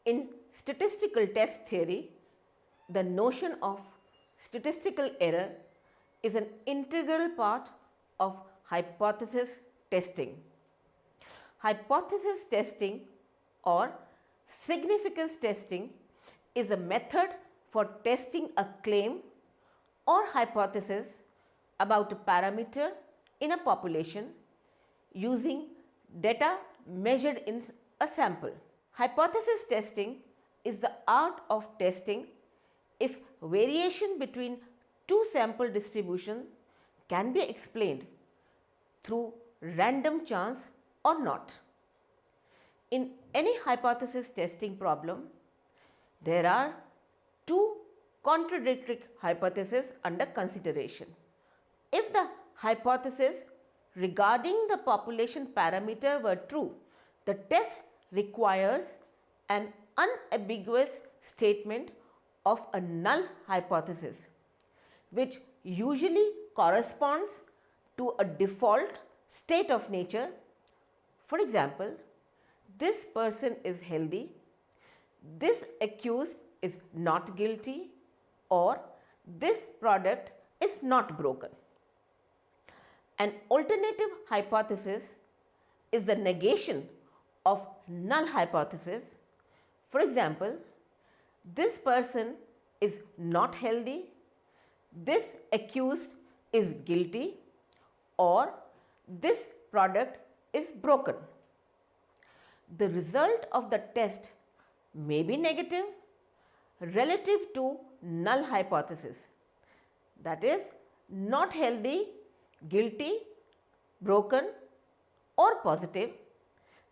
In statistical test theory, the notion of statistical error is an integral part of hypothesis testing. Hypothesis testing or significance testing is a method for testing a claim or hypothesis about a parameter in a population using data measured in a sample. Hypothesis testing is the art of testing if variation between two sample distributions can be explained through random chance or not. In any hypothesis testing problem, there are two contradictory hypotheses under consideration. If the hypothesis regarding the population parameter were true, the test requires an unambiguous statement of a null hypothesis, which usually corresponds to a default state of nature. For example, this person is healthy, this accused is not guilty, or this product is not broken. An alternative hypothesis is the negation of null hypothesis. For example, this person is not healthy, this accused is guilty, or this product is broken. The result of the test may be negative relative to null hypothesis, that is, not healthy, guilty, broken, or positive,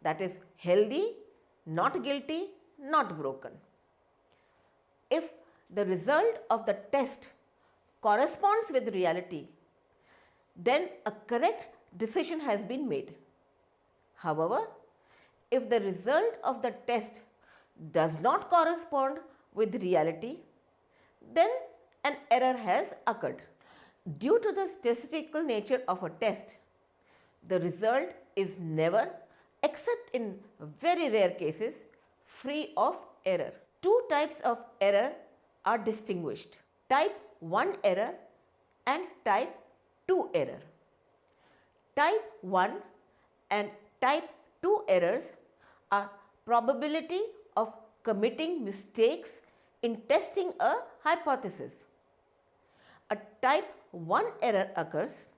that is, healthy, not guilty, not broken. If the result of the test corresponds with reality, then a correct decision has been made. However, if the result of the test does not correspond with reality, then an error has occurred. Due to the statistical nature of a test, the result is never, except in very rare cases, free of error. Two types of error are distinguished: type 1 error and type 2 error. Type 1 and type 2 errors are probability of committing mistakes in testing a hypothesis. A type 1 error occurs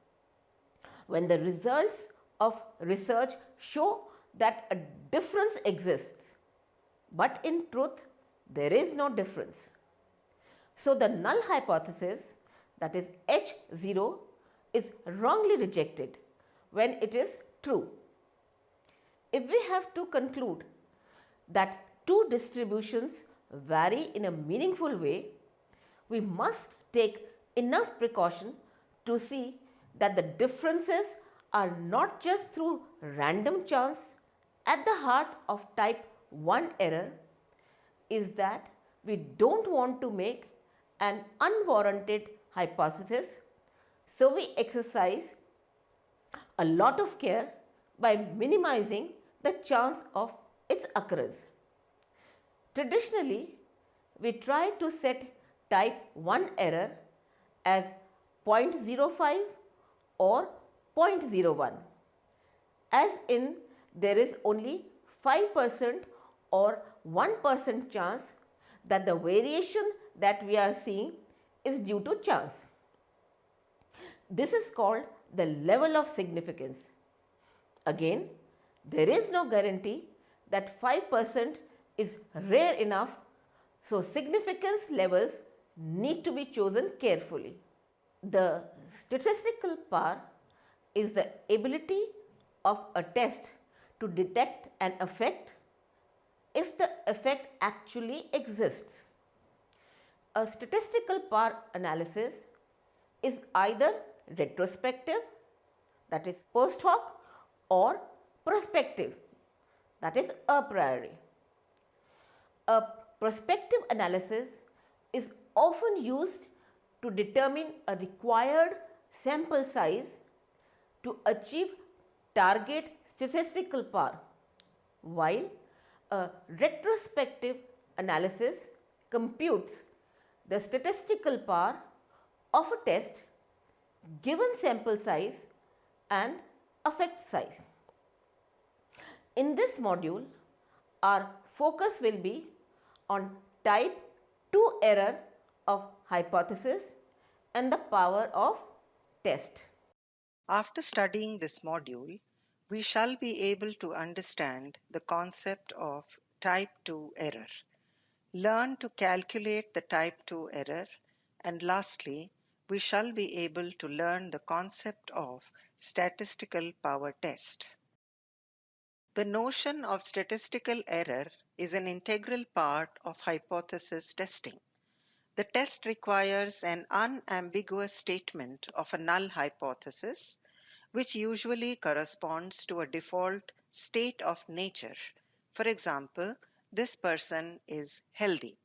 when the results of research show that a difference exists, but in truth there is no difference. So the null hypothesis, that is H0, is wrongly rejected when it is true. If we have to conclude that two distributions vary in a meaningful way, we must take enough precaution to see that the differences are not just through random chance. At the heart of type 1 error is that we don't want to make an unwarranted hypothesis, so we exercise a lot of care by minimizing the chance of its occurrence. Traditionally, we try to set type 1 error as 0.05 or 0.01, as in there is only 5% or 1% chance that the variation that we are seeing is due to chance. This is called the level of significance. Again, there is no guarantee that 5% is rare enough, so significance levels need to be chosen carefully. The statistical power is the ability of a test to detect an effect if the effect actually exists. A statistical power analysis is either retrospective, that is post hoc, or prospective, that is a priori. A prospective analysis is often used to determine a required sample size to achieve target statistical power, while A retrospective analysis computes the statistical power of a test given sample size and effect size. In this module, our focus will be on type 2 error of hypothesis and the power of test. After studying this module, we shall be able to understand the concept of type 2 error, learn to calculate the type 2 error, and lastly, we shall be able to learn the concept of statistical power test. The notion of statistical error is an integral part of hypothesis testing. The test requires an unambiguous statement of a null hypothesis, which usually corresponds to a default state of nature. For example, this person is healthy.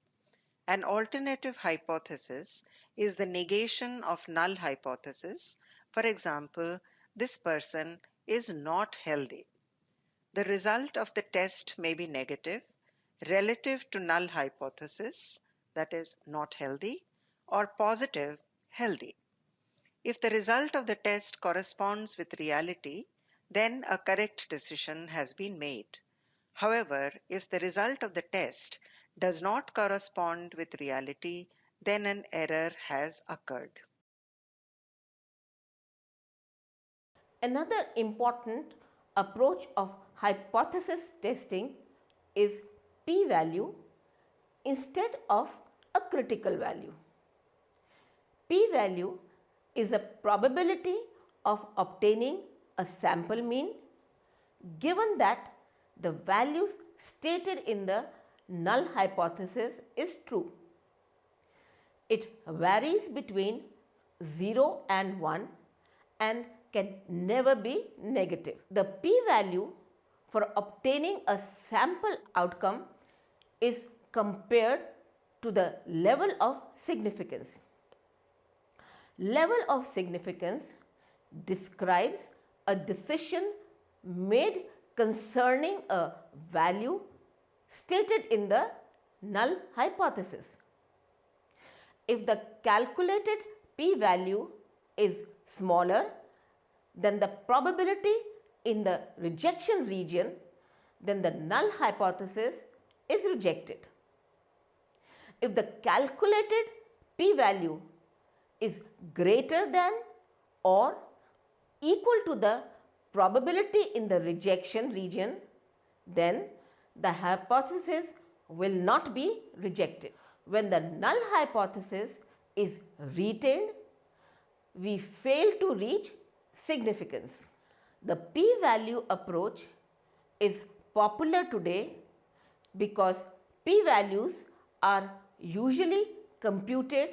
An alternative hypothesis is the negation of null hypothesis. For example, this person is not healthy. The result of the test may be negative, relative to null hypothesis, that is, not healthy, or positive, healthy. If the result of the test corresponds with reality, then a correct decision has been made. However, if the result of the test does not correspond with reality, then an error has occurred. Another important approach of hypothesis testing is p-value instead of a critical value. P-value is a probability of obtaining a sample mean given that the value stated in the null hypothesis is true. It varies between 0 and 1 and can never be negative. The p-value for obtaining a sample outcome is compared to the level of significance. Level of significance describes a decision made concerning a value stated in the null hypothesis. If the calculated p-value is smaller than the probability in the rejection region, then the null hypothesis is rejected. If the calculated p-value is greater than or equal to the probability in the rejection region, then the hypothesis will not be rejected. When the null hypothesis is retained, we fail to reach significance. The p-value approach is popular today because p-values are usually computed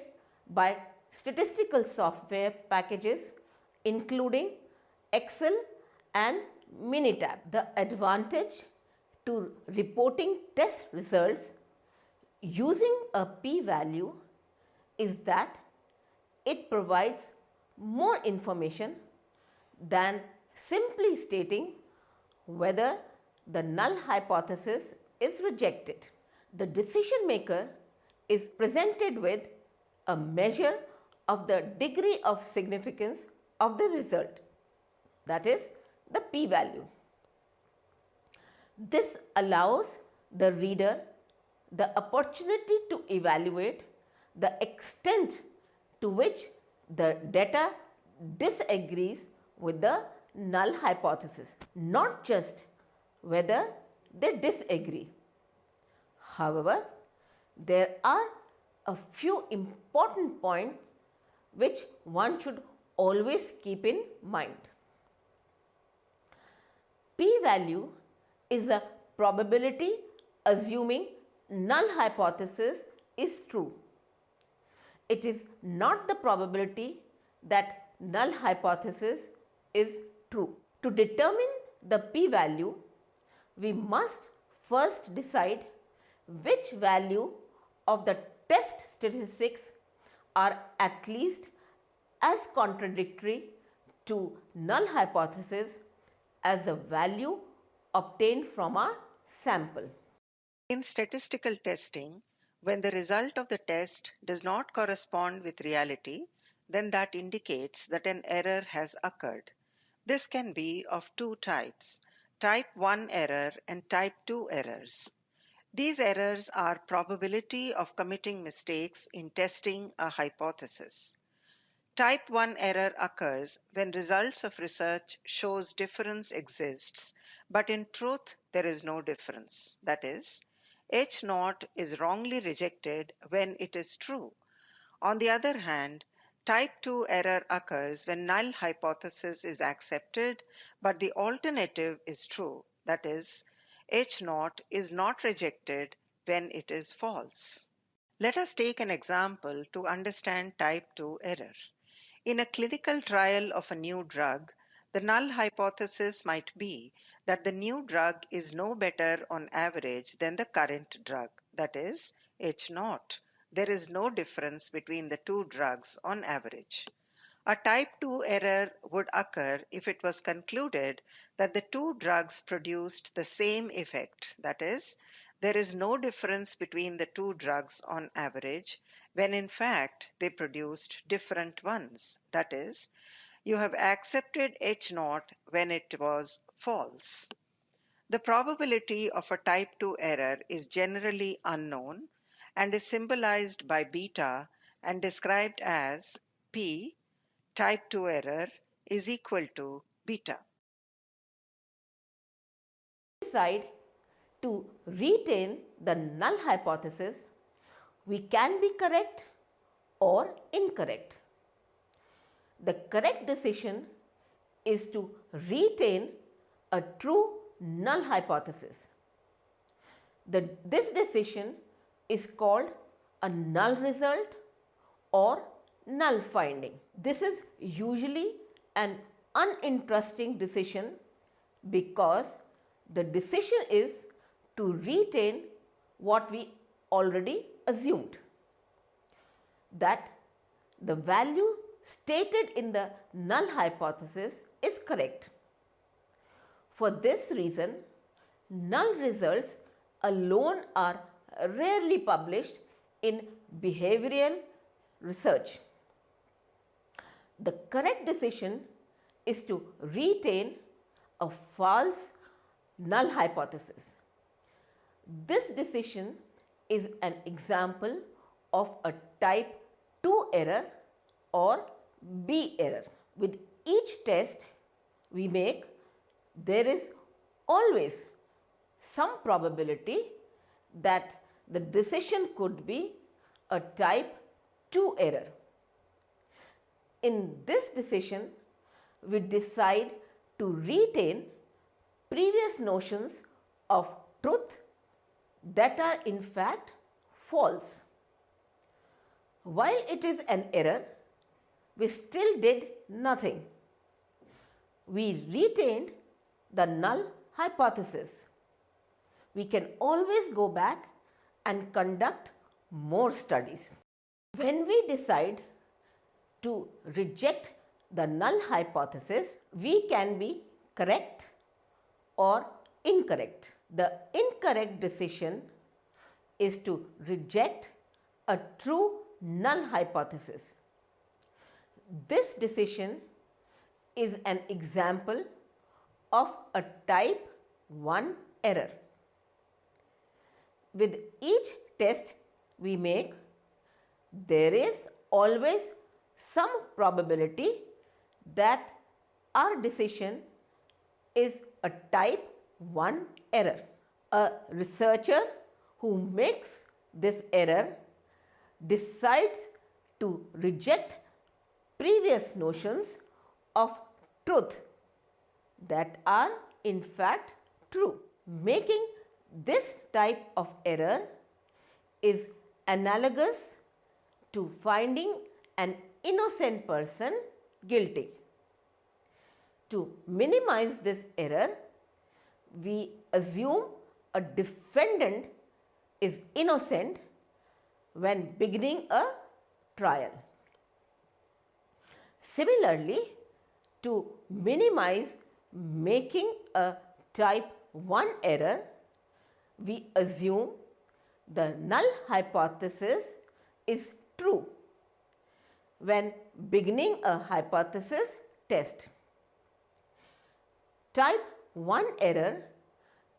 by statistical software packages including Excel and Minitab. The advantage to reporting test results using a p-value is that it provides more information than simply stating whether the null hypothesis is rejected. The decision maker is presented with a measure of the degree of significance of the result, that is the p-value. This allows the reader the opportunity to evaluate the extent to which the data disagrees with the null hypothesis, not just whether they disagree. However, there are a few important points which one should always keep in mind. P-value is a probability assuming null hypothesis is true. It is not the probability that null hypothesis is true. To determine the p-value, we must first decide which value of the test statistics are at least as contradictory to null hypothesis as the value obtained from our sample. In statistical testing, when the result of the test does not correspond with reality, then that indicates that an error has occurred. This can be of two types, type 1 error and type 2 errors. These errors are probability of committing mistakes in testing a hypothesis. Type 1 error occurs when results of research shows difference exists, but in truth there is no difference. That is, H naught is wrongly rejected when it is true. On the other hand, type 2 error occurs when null hypothesis is accepted, but the alternative is true. That is, H naught is not rejected when it is false. Let us take an example to understand type 2 error. In a clinical trial of a new drug, the null hypothesis might be that the new drug is no better on average than the current drug, that is, H naught. There is no difference between the two drugs on average. A type 2 error would occur if it was concluded that the two drugs produced the same effect, that is, there is no difference between the two drugs on average, when in fact they produced different ones. That is, you have accepted H naught when it was false. The probability of a type 2 error is generally unknown and is symbolized by beta and described as P type 2 error is equal to beta. Decide to retain the null hypothesis, we can be correct or incorrect. The correct decision is to retain a true null hypothesis. This decision is called a null result or null finding. This is usually an uninteresting decision because the decision is to retain what we already assumed, that the value stated in the null hypothesis is correct. For this reason, null results alone are rarely published in behavioral research. The correct decision is to retain a false null hypothesis. This decision is an example of a type 2 error or B error. With each test we make, there is always some probability that the decision could be a type 2 error. In this decision, we decide to retain previous notions of truth that are in fact false. While it is an error, we still did nothing. We retained the null hypothesis. We can always go back and conduct more studies. When we decide to reject the null hypothesis, we can be correct or incorrect. The incorrect decision is to reject a true null hypothesis. This decision is an example of a type 1 error. With each test we make, there is always some probability that our decision is a type 1 error. A researcher who makes this error decides to reject previous notions of truth that are in fact true. Making this type of error is analogous to finding an innocent person guilty. To minimize this error, we assume a defendant is innocent when beginning a trial. Similarly, to minimize making a type 1 error, we assume The null hypothesis is true when beginning a hypothesis test. Type 1 error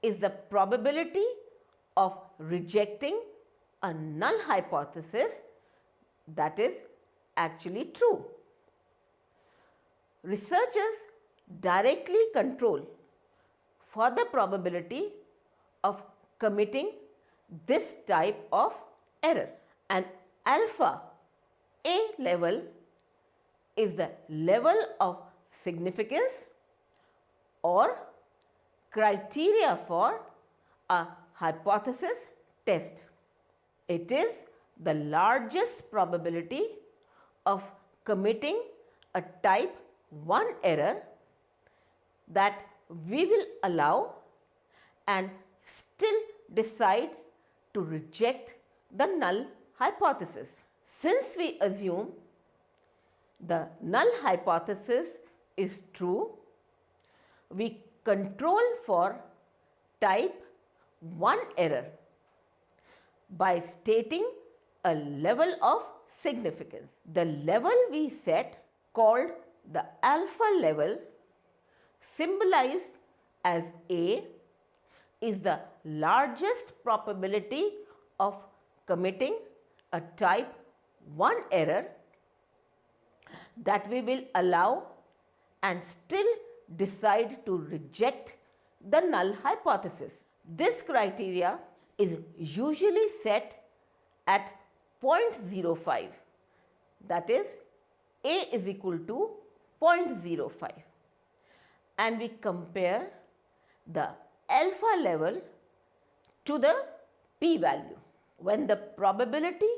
is the probability of rejecting a null hypothesis that is actually true. Researchers directly control for the probability of committing this type of error. An alpha A level is the level of significance or criteria for a hypothesis test. It is the largest probability of committing a type 1 error that we will allow and still decide to reject the null hypothesis. Since we assume the null hypothesis is true, we control for type 1 error by stating a level of significance. The level we set, called the alpha level, symbolized as A, is the largest probability of committing a type 1 error that we will allow and still decide to reject the null hypothesis. This criteria is usually set at 0.05, that is A is equal to 0.05, and we compare the alpha level to the p-value. When the probability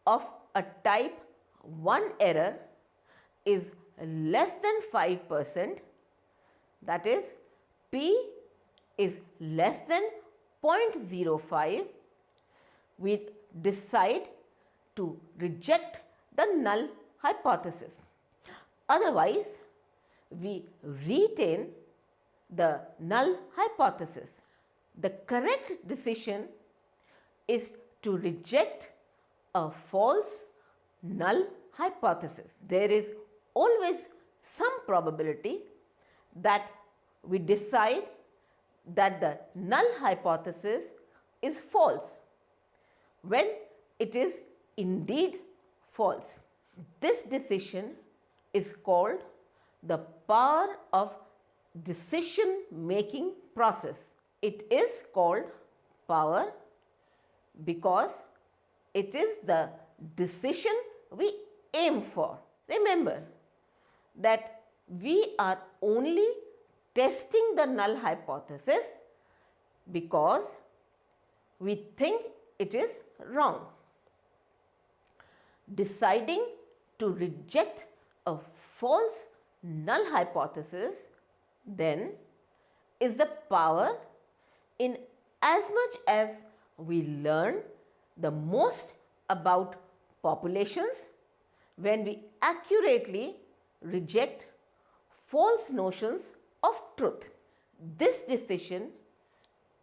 of a type 1 error is less than 5%, that is p is less than 0.05, we decide to reject the null hypothesis. Otherwise, we retain the null hypothesis. The correct decision is to reject a false null hypothesis. There is always some probability that we decide that the null hypothesis is false when it is indeed false. This decision is called the power of decision making process. It is called power because it is the decision we aim for. Remember that we are only testing the null hypothesis because we think it is wrong. Deciding to reject a false null hypothesis then is the power in as much as we learn the most about populations when we accurately reject false notions of truth. This decision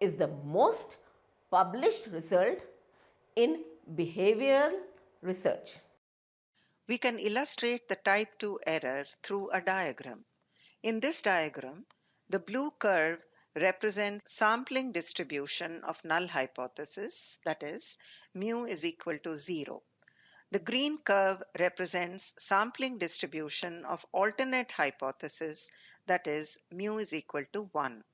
is the most published result in behavioral research. We can illustrate the type 2 error through a diagram. In this diagram, the blue curve represents sampling distribution of null hypothesis, that is, mu is equal to 0. The green curve represents sampling distribution of alternate hypothesis, that is, mu is equal to 1.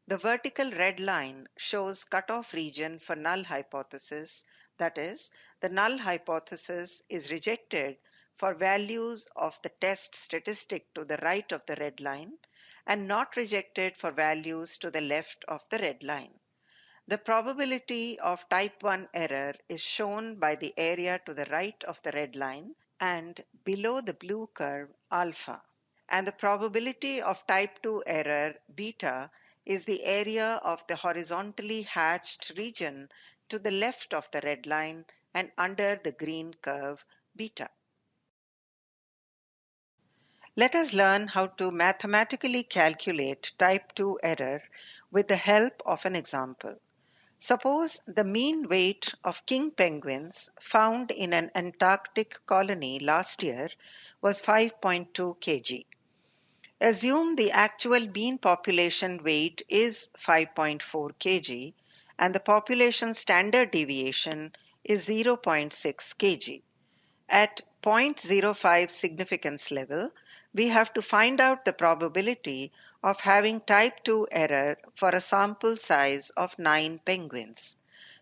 The vertical red line shows cutoff region for null hypothesis, that is, the null hypothesis is rejected for values of the test statistic to the right of the red line and not rejected for values to the left of the red line. The probability of type 1 error is shown by the area to the right of the red line and below the blue curve alpha. And the probability of type 2 error beta is the area of the horizontally hatched region to the left of the red line and under the green curve beta. Let us learn how to mathematically calculate type 2 error with the help of an example. Suppose the mean weight of king penguins found in an Antarctic colony last year was 5.2 kg. Assume the actual mean population weight is 5.4 kg and the population standard deviation is 0.6 kg. At 0.05 significance level, we have to find out the probability of having type 2 error for a sample size of 9 penguins.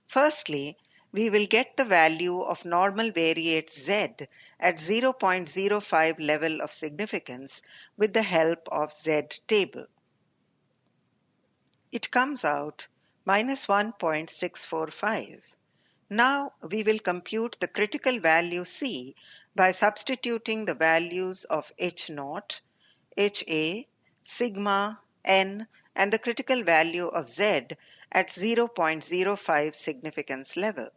Firstly, we will get the value of normal variate z at 0.05 level of significance with the help of z table. It comes out minus 1.645. Now we will compute the critical value C by substituting the values of H0, HA, sigma, n, and the critical value of Z at 0.05 significance level.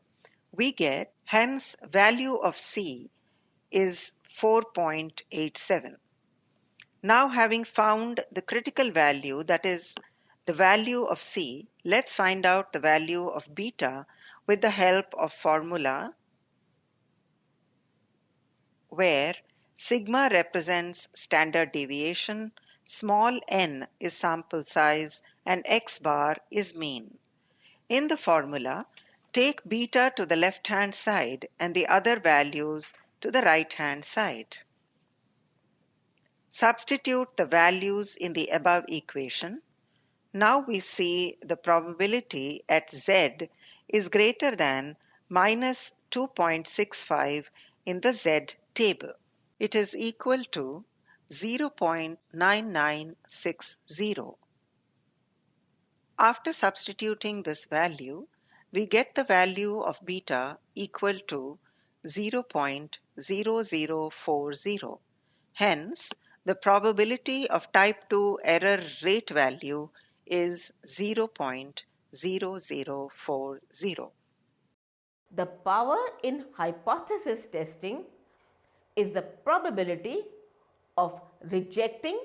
We get, hence, value of C is 4.87. Now, having found the critical value, that is the value of C, let's find out the value of beta with the help of formula where sigma represents standard deviation, small n is sample size, and x bar is mean. In the formula, take beta to the left-hand side and the other values to the right-hand side. Substitute the values in the above equation. Now we see the probability at z is greater than minus 2.65 in the z table. It is equal to 0.9960. After substituting this value, we get the value of beta equal to 0.0040. Hence, the probability of type 2 error rate value is 0.0040. The power in hypothesis testing is the probability of rejecting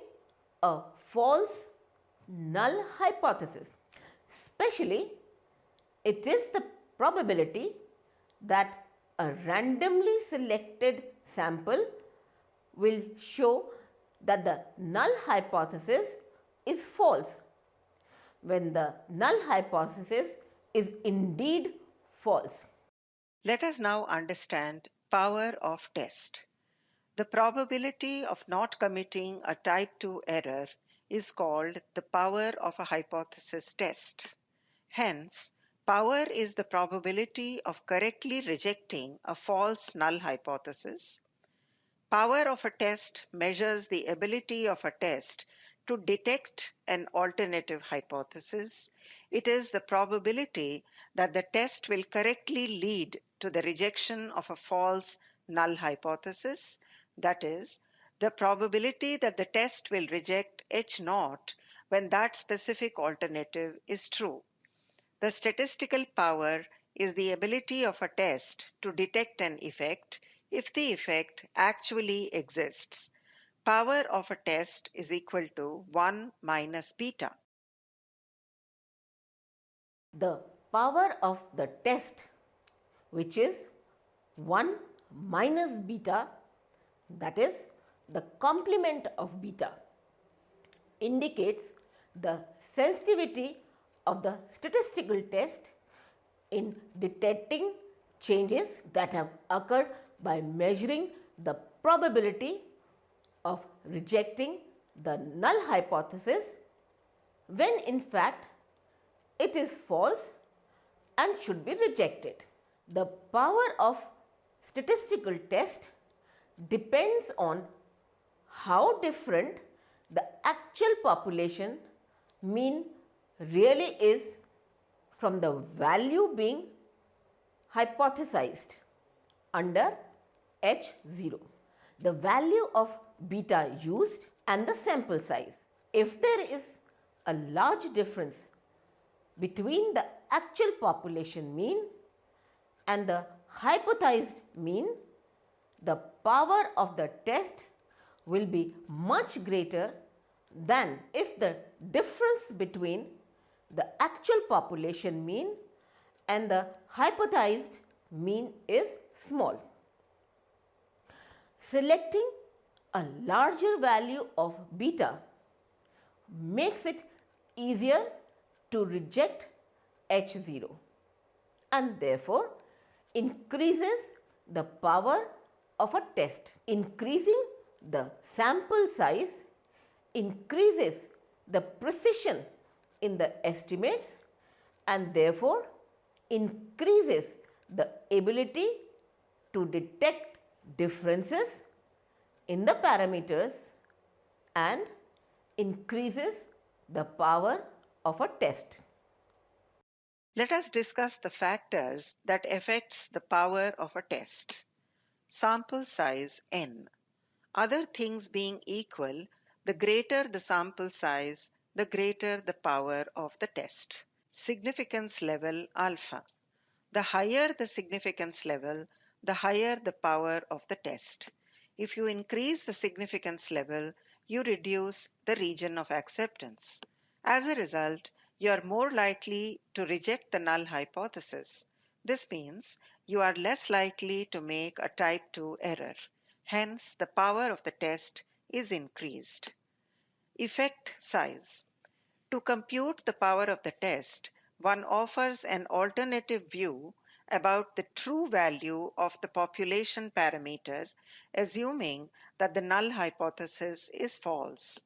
a false null hypothesis. Especially, it is the probability that a randomly selected sample will show that the null hypothesis is false when the null hypothesis is indeed false. Let us now understand power of test. The probability of not committing a type 2 error is called the power of a hypothesis test. Hence, power is the probability of correctly rejecting a false null hypothesis. Power of a test measures the ability of a test to detect an alternative hypothesis. It is the probability that the test will correctly lead to the rejection of a false null hypothesis. That is, the probability that the test will reject H0 when that specific alternative is true. The statistical power is the ability of a test to detect an effect if the effect actually exists. Power of a test is equal to 1 minus beta. The power of the test, which is 1 minus beta, that is the complement of beta, indicates the sensitivity of the statistical test in detecting changes that have occurred by measuring the probability of rejecting the null hypothesis when in fact it is false and should be rejected. The power of statistical test depends on how different the actual population mean really is from the value being hypothesized under H0. The value of beta used and the sample size. If there is a large difference between the actual population mean and the hypothesized mean, the power of the test will be much greater than if the difference between the actual population mean and the hypothesized mean is small. Selecting a larger value of beta makes it easier to reject H0 and therefore increases the power of a test. Increasing the sample size increases the precision in the estimates and therefore increases the ability to detect differences in the parameters and increases the power of a test. Let us discuss the factors that affects the power of a test. Sample size n. Other things being equal, the greater the sample size, the greater the power of the test. Significance level alpha. The higher the significance level, the higher the power of the test. If you increase the significance level, you reduce the region of acceptance. As a result, you are more likely to reject the null hypothesis. This means you are less likely to make a type 2 error. Hence, the power of the test is increased. Effect size. To compute the power of the test, one offers an alternative view about the true value of the population parameter, assuming that the null hypothesis is false.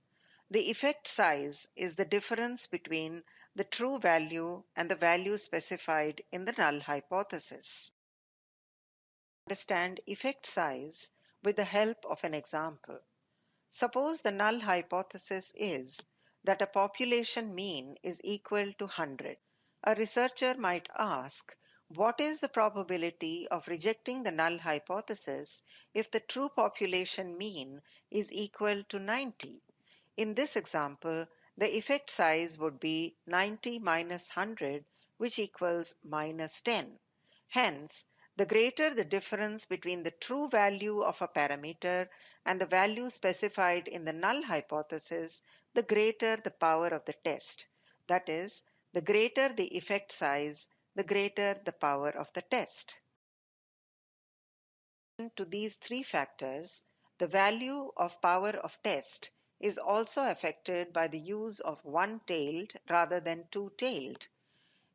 The effect size is the difference between the true value and the value specified in the null hypothesis. Understand effect size with the help of an example. Suppose the null hypothesis is that a population mean is equal to 100. A researcher might ask, what is the probability of rejecting the null hypothesis if the true population mean is equal to 90? In this example, the effect size would be 90 minus 100, which equals minus 10. Hence, the greater the difference between the true value of a parameter and the value specified in the null hypothesis, the greater the power of the test. That is, the greater the effect size, the greater the power of the test. To these three factors, the value of power of test is also affected by the use of one-tailed rather than two-tailed.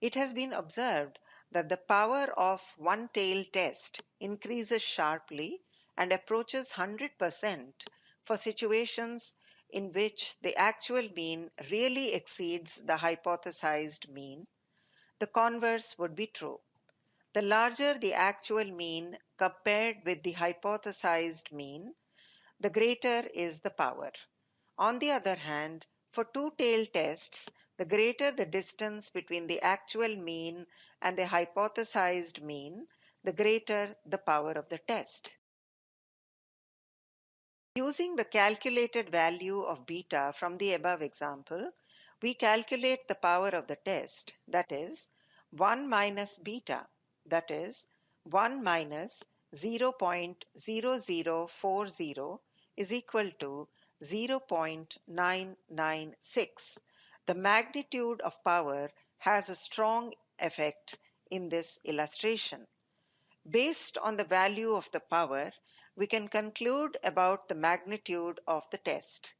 It has been observed that the power of one-tailed test increases sharply and approaches 100% for situations in which the actual mean really exceeds the hypothesized mean. The converse would be true. The larger the actual mean compared with the hypothesized mean, the greater is the power. On the other hand, for two-tailed tests, the greater the distance between the actual mean and the hypothesized mean, the greater the power of the test. Using the calculated value of beta from the above example, we calculate the power of the test, that is, 1 minus beta, that is, 1 minus 0.0040 is equal to 0.996. The magnitude of power has a strong effect in this illustration. Based on the value of the power, we can conclude about the magnitude of the test.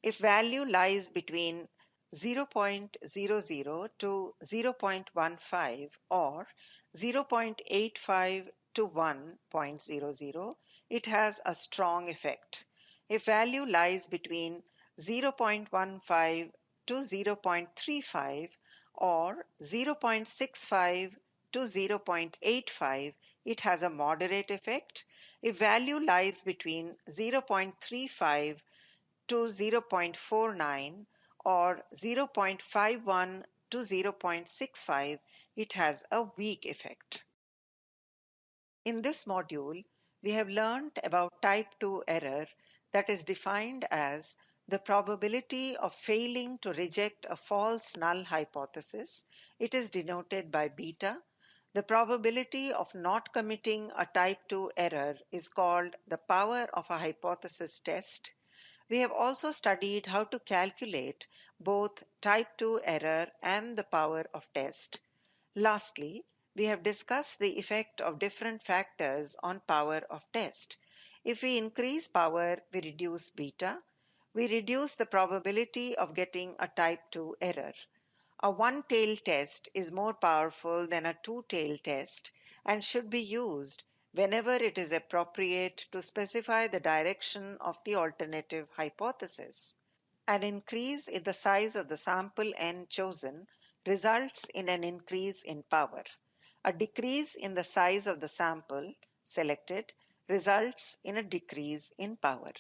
If value lies between 0.00 to 0.15 or 0.85 to 1.00, it has a strong effect. If value lies between 0.15 to 0.35 or 0.65 to 0.85, it has a moderate effect. If value lies between 0.35 to 0.49 or 0.51 to 0.65, it has a weak effect. In this module, we have learned about type 2 error, that is defined as the probability of failing to reject a false null hypothesis. It is denoted by beta. The probability of not committing a type 2 error is called the power of a hypothesis test. We have also studied how to calculate both type 2 error and the power of test. Lastly, We have discussed the effect of different factors on power of test. If we increase power, we reduce beta. We reduce the probability of getting a type 2 error. A one-tailed test is more powerful than a two-tailed test and should be used whenever it is appropriate to specify the direction of the alternative hypothesis. An increase in the size of the sample n chosen results in an increase in power. A decrease in the size of the sample selected results in a decrease in power.